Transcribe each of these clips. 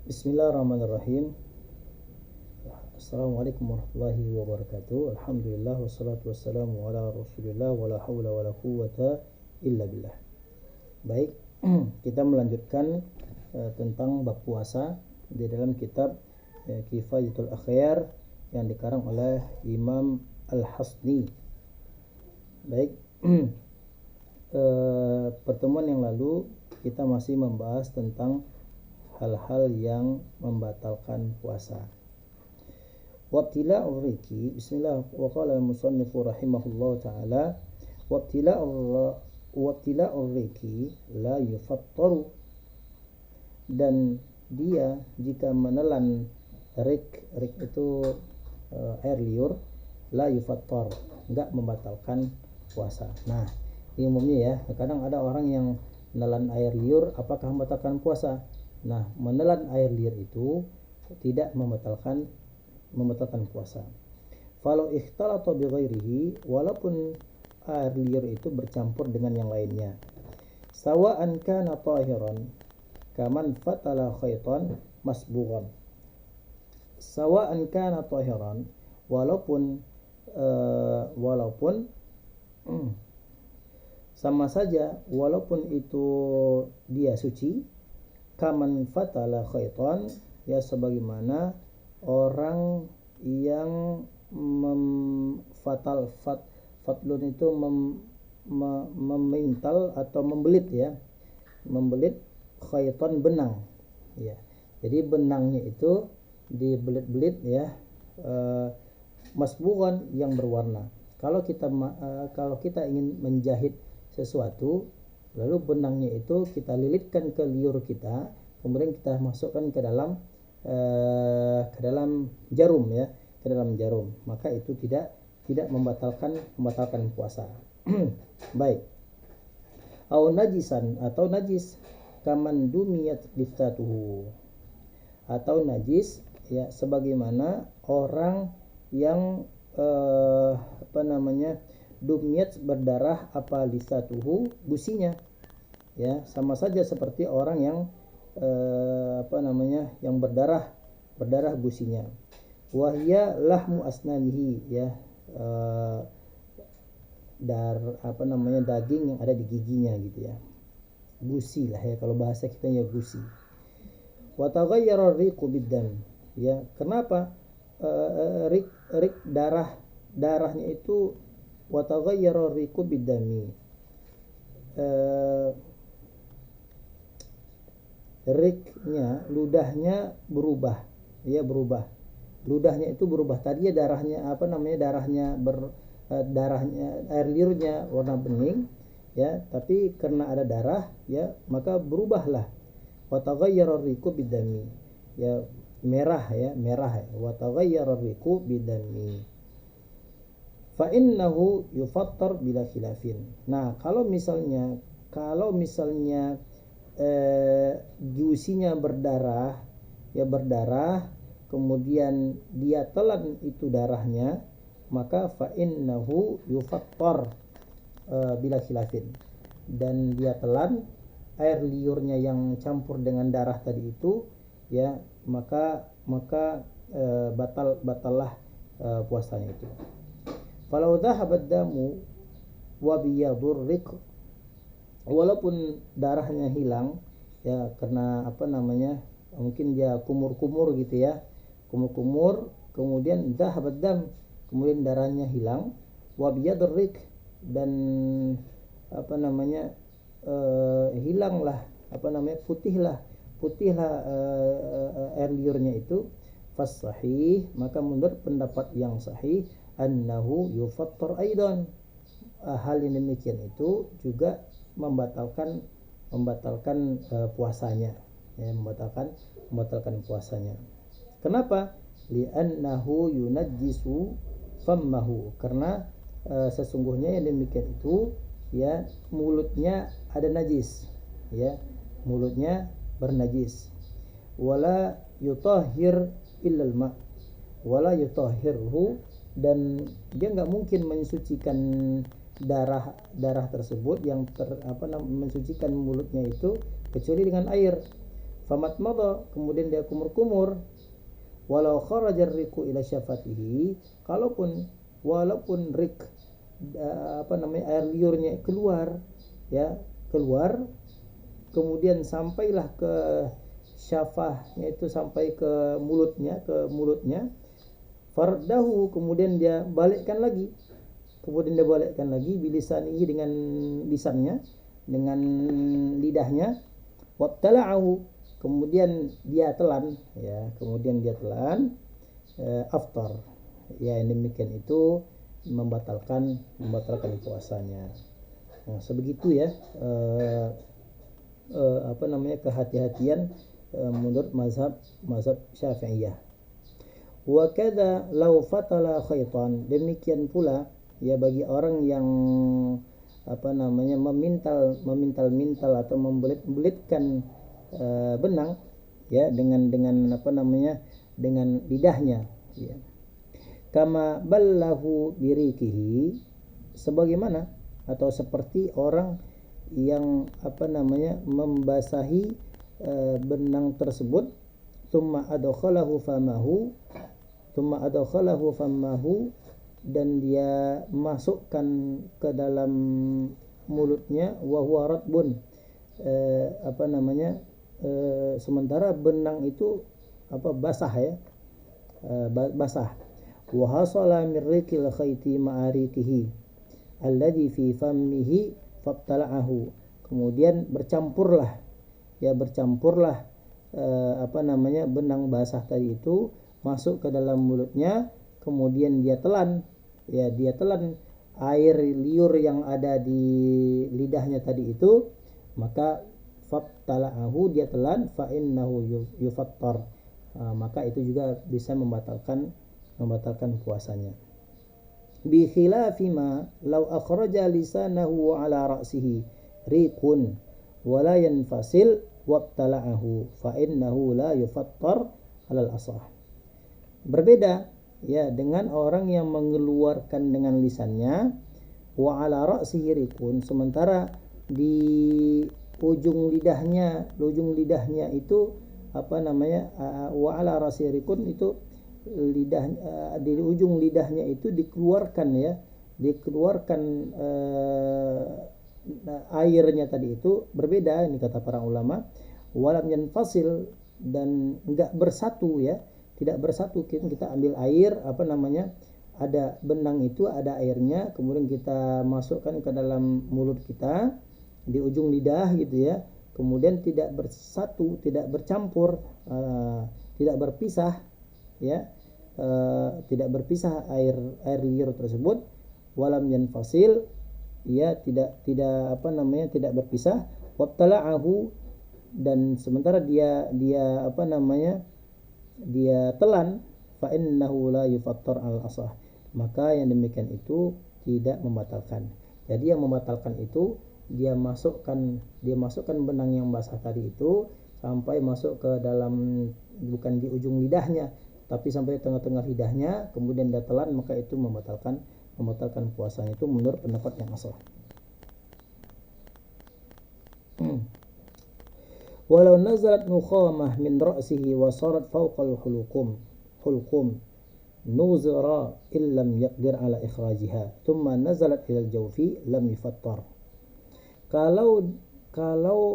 Bismillahirrahmanirrahim. Assalamualaikum warahmatullahi wabarakatuh. Alhamdulillah wassalatu wassalamu ala Rasulillah wala haula wala quwwata illa billah. Baik, kita melanjutkan tentang bab puasa di dalam kitab Kifayatul Akhyar yang dikarang oleh Imam Al-Hasni. Baik, pertemuan yang lalu kita masih membahas tentang hal-hal yang membatalkan puasa. Wabtila'ur riki, bismillah, wa qala al-musannifu rahimahullah ta'ala, wabtila'ur riki la yufattaru, dan dia jika menelan rik itu air liur, la yufattar, enggak membatalkan puasa. Nah, ini umumnya ya, kadang ada orang yang menelan air liur apakah membatalkan puasa? Nah, menelan air liur itu tidak membatalkan puasa. Falau ikhtalata bi ghairihi, walaupun air liur itu bercampur dengan yang lainnya. Sawa'an kana tahiran kaman fatala khaytan masbughan. Sawa'an kana tahiran, walaupun sama saja, walaupun itu dia suci, kaman fatala khaytan, ya sebagaimana orang yang fatlun itu memintal atau membelit ya, membelit khaytan benang ya. Jadi benangnya itu dibelit-belit ya, masbughan yang berwarna. Kalau kita ingin menjahit sesuatu, lalu benangnya itu kita lilitkan ke liur kita, kemudian kita masukkan ke dalam jarum ya, ke dalam jarum, maka itu tidak membatalkan puasa. Baik. Au najisan, atau najis, kaman dumiyat liftatuhu, atau najis ya sebagaimana orang yang dumiyat berdarah apa lisatuhu, gusinya ya, sama saja seperti orang yang yang berdarah gusinya. Wahya lahmu asnanihi ya, daging yang ada di giginya gitu ya, gusi lah ya kalau bahasa kita ya, gusi. Wa taghayyara riqu biddam ya, kenapa rik darahnya itu wa taghayyara riqu biddami, riknya, ludahnya berubah ya, ludahnya itu berubah. Tadi darahnya darahnya air liurnya warna bening ya, tapi karena ada darah ya, maka berubahlah wa taghayyara riqu biddami ya, merah ya, wa taghayyara riqu biddami fa innahu yufattar bila khilafin. Nah, kalau misalnya gusinya berdarah, kemudian dia telan itu darahnya, maka fa innahu yufattar bila khilafin, dan dia telan air liurnya yang campur dengan darah tadi itu ya, maka batallah puasanya itu. Falau dhahabat damu wa biyadur riq, walaupun darahnya hilang ya, karena mungkin dia kumur gitu ya, kemudian dhahabat dam, kemudian darahnya hilang, wa biyadur riq, dan hilanglah putihlah air liurnya itu, fas sahih, maka menurut pendapat yang sahih, annahu yufattar aidan, hal yang demikian itu juga membatalkan puasanya ya, membatalkan puasanya. Kenapa? Li'annahu yunajjisu fammahu, karena sesungguhnya yang demikian itu ya, mulutnya ada najis ya, mulutnya bernajis. Wala yutahhir illal ma, wala yutahhirhu, dan dia nggak mungkin mensucikan darah tersebut yang mensucikan mulutnya itu kecuali dengan air. famatmada, kemudian dia kumur-kumur, walau kharajar riku ila syafatihi, walaupun rik air liurnya keluar, ya, keluar, kemudian sampailah ke syafahnya, itu sampai ke mulutnya, fardahu, kemudian dia balikkan lagi, bilisanihi, dengan lisannya, dengan lidahnya, wabtala'ahu, kemudian dia telan, aftar, ya, demikian itu membatalkan puasanya. Nah, sebegitu ya kehati-hatian menurut mazhab Syafi'iyah. Wa kadza law fatala khaitan, demikian pula ya bagi orang yang memintal atau membelit-belitkan benang, ya, dengan lidahnya, ya. Kama ballahu birikihi, sebagaimana atau seperti orang yang membasahi benang tersebut, thumma adkhalahu famahu, dan dia masukkan ke dalam mulutnya, wa huwa ratbun, sementara benang itu basah, ya, basah. Wa hasala min rikil khayti ma'arikihi alladhi fi fammihi fabtala'ahu, kemudian bercampurlah benang basah tadi itu masuk ke dalam mulutnya, kemudian dia telan air liur yang ada di lidahnya tadi itu, maka fabtala'ahu, dia telan, fa innahu yufattar, maka itu juga bisa membatalkan puasanya. Bi khilafi ma law akhraja lisanahu ala ra'sihi riqun wa la yanfasil wabtala'ahu fa innahu la yufattar alal asah. Berbeda, ya, dengan orang yang mengeluarkan dengan lisannya, wa ala ra'sihi riqun, sementara di ujung lidahnya itu wa ala ra'sihi riqun, itu di ujung lidahnya itu dikeluarkan airnya tadi itu. Berbeda, ini kata para ulama, walam yanfasil, dan enggak bersatu, ya, tidak bersatu. Kita ambil air, ada benang itu, ada airnya, kemudian kita masukkan ke dalam mulut kita di ujung lidah, gitu ya, kemudian tidak bersatu, tidak bercampur, tidak berpisah, ya, tidak berpisah air liur tersebut, walam yanfasil, ya, tidak berpisah, wabtala'ahu, dan sementara dia telan, fa innahu la yufattar al asah, maka yang demikian itu tidak membatalkan. Jadi yang membatalkan itu dia masukkan benang yang basah tadi itu sampai masuk ke dalam, bukan di ujung lidahnya, tapi sampai tengah-tengah lidahnya, kemudian dia telan, maka itu membatalkan puasanya. Itu menurut pendapat yang asal. Walau nazalat nukhamah min ra'sihi wa sarat fawqal hulqum nuzira illam yaqdir ala ikhrajiha thumma nazalat ila al-jawfi lam yufattar. Kalau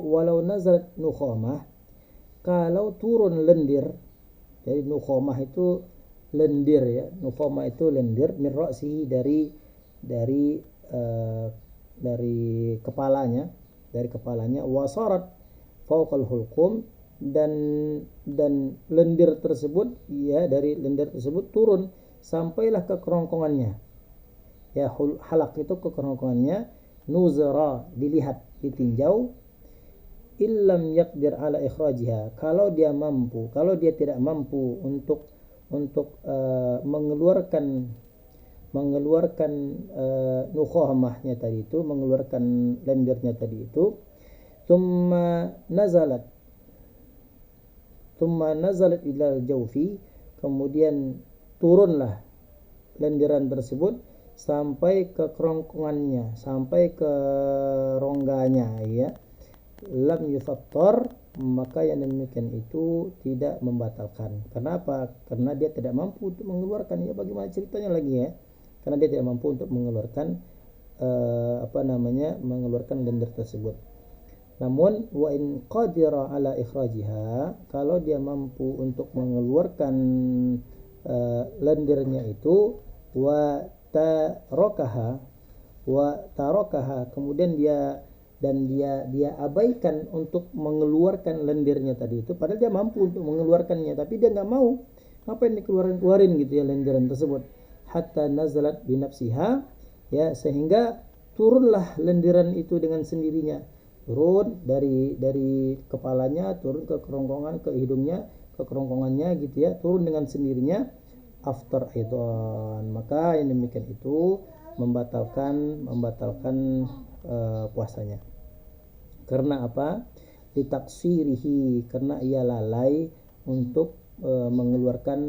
walau nazalat nukhamah, kalau turun lendir, jadi nukhamah itu lendir, ya, nukhamah itu lendir, min ra'sihi, dari kepalanya, wasarat fawqal hulqum, dan lendir tersebut, ya, dari lendir tersebut turun sampailah ke kerongkongannya, ya, halak itu ke kerongkongannya, nuzara, dilihat, ditinjau, illam yaqdir ala ikhrajiha, kalau dia tidak mampu untuk mengeluarkan nukhamahnya tadi itu, mengeluarkan lendirnya tadi itu, thumma nazalat ilal jawfi, kemudian turunlah lendiran tersebut sampai ke kerongkongannya, sampai ke rongganya, ya, lam yufattar, maka yang demikian itu tidak membatalkan. Kenapa? Karena dia tidak mampu untuk mengeluarkan. Ya bagaimana ceritanya lagi ya? Karena dia tidak mampu untuk mengeluarkan mengeluarkan lendir tersebut. Namun wa in qadira ala ikhrajiha, kalau dia mampu untuk mengeluarkan lendirnya itu, wa tarakaha, kemudian dia abaikan untuk mengeluarkan lendirnya tadi itu, padahal dia mampu untuk mengeluarkannya, tapi dia nggak mau. Ngapain dikeluarin gitu ya lendiran tersebut? Hatta nazalat binafsiha, ya, sehingga turunlah lendiran itu dengan sendirinya, turun dari kepalanya, turun ke kerongkongan, ke hidungnya, ke kerongkongannya gitu ya, turun dengan sendirinya after aidan. Maka yang demikian itu membatalkan puasanya. Karena apa? Litaksirihi, karena ia lalai untuk mengeluarkan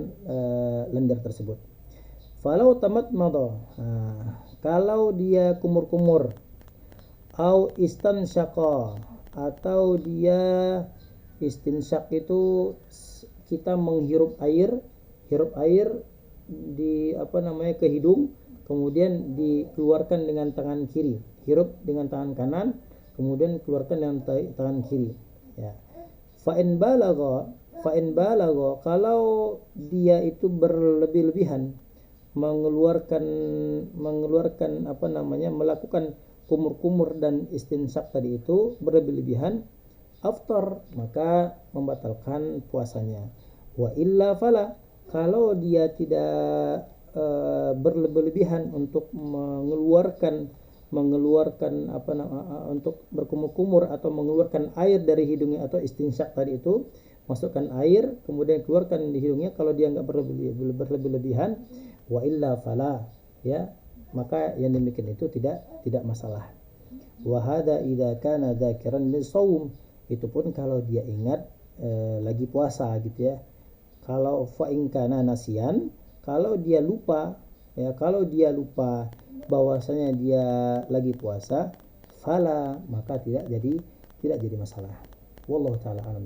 lendir tersebut. Falau tamat mado, kalau dia kumur-kumur, au istansyaqa, atau dia istinsyak itu kita menghirup air, di ke hidung, kemudian dikeluarkan dengan tangan kiri, hirup dengan tangan kanan, kemudian keluarkan dengan tangan kiri, ya. Fa in balagha, kalau dia itu berlebih-lebihan mengeluarkan melakukan kumur-kumur dan istinsyak tadi itu berlebih-lebihan, aftar, maka membatalkan puasanya. Wa illa fala, kalau dia tidak berlebih-lebihan untuk mengeluarkan untuk berkumur-kumur atau mengeluarkan air dari hidungnya atau istinsyak tadi itu, masukkan air kemudian keluarkan di hidungnya, kalau dia enggak berlebih-lebihan, wa illa fala, ya, maka yang demikian itu tidak masalah. Wa hadza idza kana dzakiran lisawm, itu pun kalau dia ingat lagi puasa gitu ya. Kalau fa in kana nasiyan, kalau dia lupa bahwasanya dia lagi puasa, fala, maka tidak jadi masalah. Wallahu taala alam.